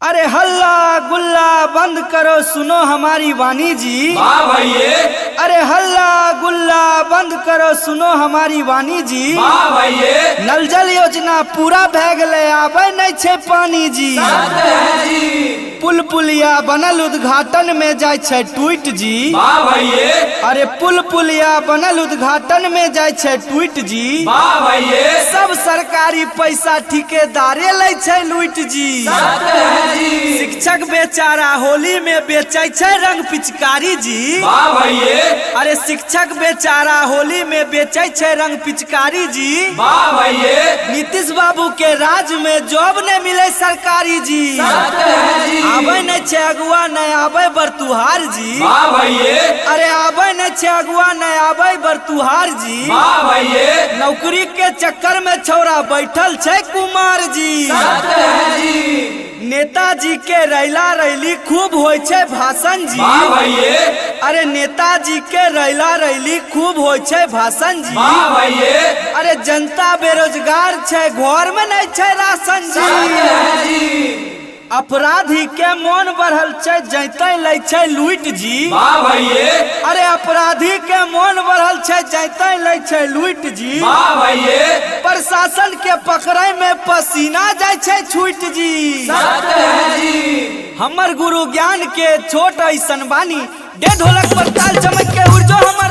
अरे हल्ला गुल्ला बंद करो सुनो हमारी वाणी जी। वाह भैये। अरे हल्ला गुल्ला बंद करो सुनो हमारी वाणी जी। वाह भैये। नल जल योजना पूरा भै गेलै आबै नै छै पानी जी। पुल पुलिया बनल उद्घाटन में जाय छै ट्वीट जी। वाह भैये। अरे पुल पुलिया बनल उद्घाटन में जाय छै ट्वीट जी। वाह भैये। सब सरकारी पैसा ठेकेदारे लै छै लूट जी। शिक्षक बेचारा होली में बेचे छै रंग पिचकारी जी। वाह भैये। अरे शिक्षक बेचारा होली में बेचे छै रंग पिचकारी जी। वाह भैये। नीतीश बाबू के राज में जॉब नहीं मिले सरकारी जी। आबे नहीं छै अगुआ नहीं आबे बरतुहार जी। वाह भैये। अरे आबे नहीं छै अगुआ नहीं आबे बरतुहार जी। वाह भैये। नौकरी के चक्कर में छौरा बैठल छै कुमार जी। नेताजी के रैला रैली खूब होय छै भाषण जी। वाह भैये। अरे नेताजी के रैला रैली खूब होय छै भाषण जी। वाह भैये। अरे जनता बेरोजगार छै घर में नहीं छै राशन जी। अपराधी के मन बढ़ल छै जैते लै छै लूट जी। वाह भैये। अरे अपराधी के मन बढ़ल छै जैते लै छै लूट जी। वाह भैये। प्रशासन के पकड़े में पसीना जाय छै छूट जी। हमर गुरु ज्ञान के छोट ऐसन बानी दे ढोलक पर ताल चमक के उड़ जो हमर